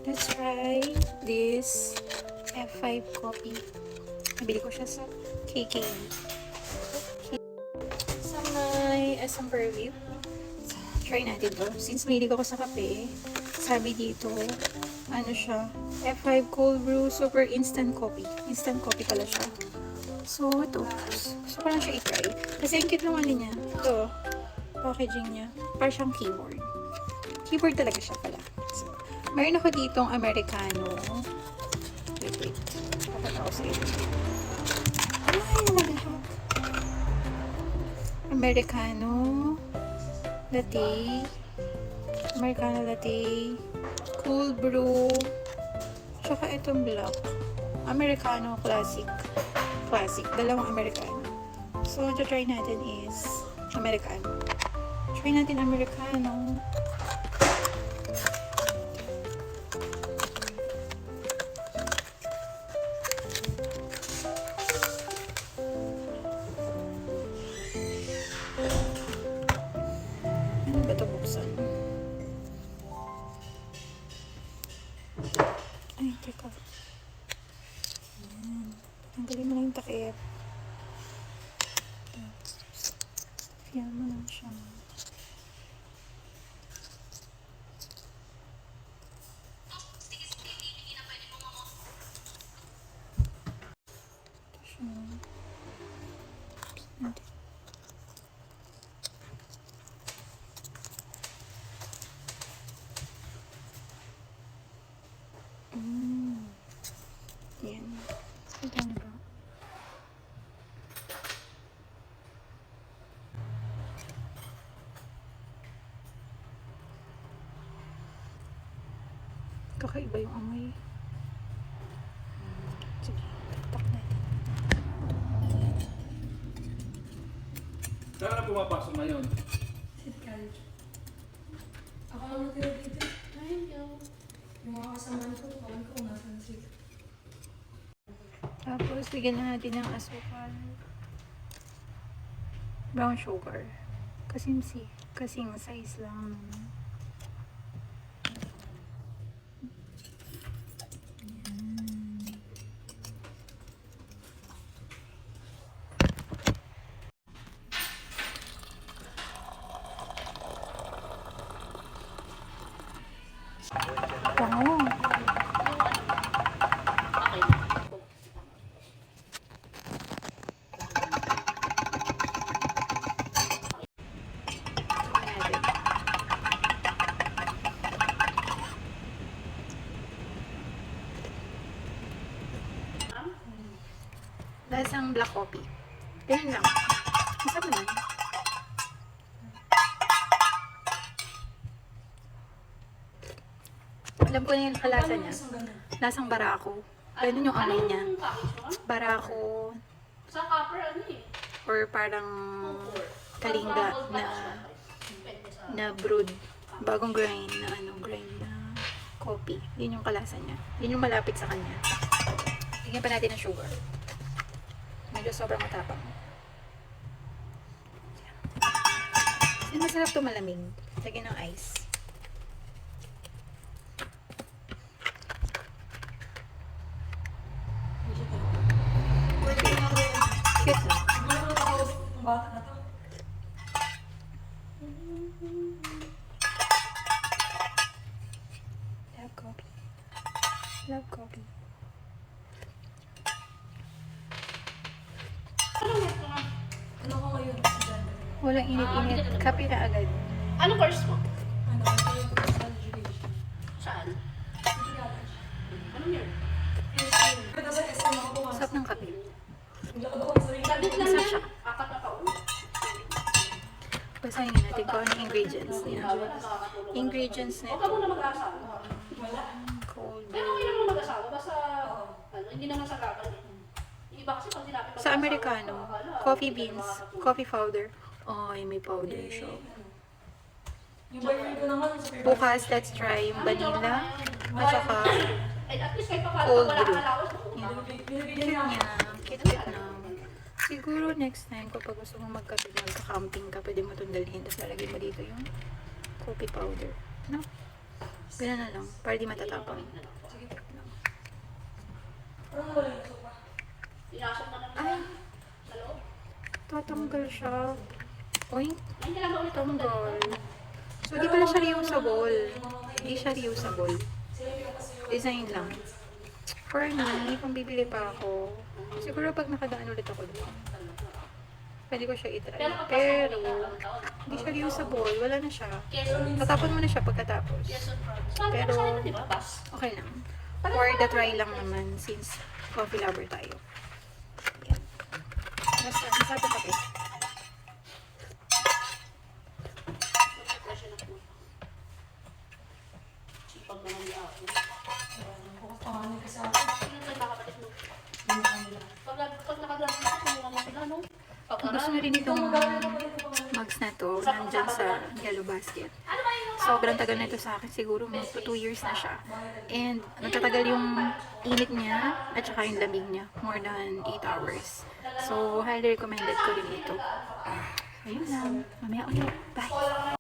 Let's try this F5 coffee. Nabili ko siya sa KK. Sa may SM Fairview. So, try natin to. Since mahilig ako sa kape, sabi dito, ano siya, F5 cold brew super instant coffee. Instant coffee pala siya. So, ito. Gusto ko lang siya i-try. Kasi ang cute naman niya. Ito, packaging niya. Parang siyang keyboard. Keyboard talaga siya pala. So, mayroon ako ditong Americano. Wait. Dapat ako sa ito. Ay, nag-hack. Americano latte. Americano latte. Cold brew. Tsaka itong black. Americano classic. Dalawang Americano. So, try natin is Americano. Try natin Americano. Ano ba ito buksan? Ay, teka. Ayan. Tanggalin mo na yung takip. Feel mo lang siya. Yan. Ito na ba? Kakaiba yung amoy. Sige, taktak natin. Saan na pumapasok ngayon? Sit college. Ako lang natira dito. Thank you. Yung mga kasama ko, kawan ko nasan si. Tapos, bigyan na natin ng asukal. Brown sugar. Kasing size lang. Bango. Lasang black coffee. Ganyan lang. Masarap naman. Alam ko na yung kalasa niya. Lasang barako. Ganun yung amoy niya. Barako. Sa copper ano eh. Or parang kalinga na brewed. Bagong grind na coffee. Yun yung kalasa niya. Yun yung malapit sa kanya. Bigyan pa natin ng sugar. Medyo sobrang matapang. Kasi masarap ito malamig. Lagyan ng ice. Cute na. Bata na to. Love coffee. Love coffee. Ano ko ngayon? Walang init-init. Kape na agad. Anong course mo? Ano ko sa education? Saan? College. Anong year? Pero sa SM ako pumasok. Sarap ng kape. Naglakad ako sa rin. Labit lang Masarap yan. siya. 4 na taon. Basahin natin kung ano yung ingredients niya. Ingredients Huwag ka nito. muna mag-asawa. Wala. Cold Pero brew. okay lang mag-asawa. Basta, hindi naman sa gagal eh. Yung iba kasi pag sinapit Sa Americano, coffee beans, coffee powder. Ay, may powder siya. Yung boyfriend ko naman sa Bukas, let's try yung vanilla at saka Eh, at least kahit pa paano, cold wala brew. kang allowance. Yan. binibigyan Cute niya. niya. Cute na. Siguro next time kapag gusto mong magkape, magka-camping ka, pwede mo itong dalhin. Tapos lalagay mo dito yung coffee powder. No? Ganun na lang, para di matatapang. Sige. Parang nawala yung sopa. Pinasok na lang Ay, sa loob. tatanggal siya. Oink, Ay, hindi lang ba ulit tanggal. So, di pala siya reusable. Hindi siya reusable. Design lang. For me, kung bibili pa ako, siguro pag nakadaan ulit ako doon, pwede ko siya itry. Pero, hindi siya reusable. Wala na siya. Quezon. Tatapon mo na siya pagkatapos. Quezon France. Pero, Pero, di ba? Bus. okay lang. For the try lang naman, since coffee lover tayo. Yan. Basta, masarap ang kape. Sipag naman ni ako. Bukas pangalan ka sa akin. Sino tayo kakapatid mo? Yung kanila. Pag nakagrabe ka, kumuha mo sila, no? Kung gusto nyo rin itong mugs na to, nandyan sa yellow basket. Ano ba yung Sobrang tagal na ito sa akin. Siguro mga 2 years na siya. And nagtatagal yung init niya at saka yung lamig niya. More than 8 hours. So, highly recommended ko rin ito. Ayun lang. Mamaya ulit.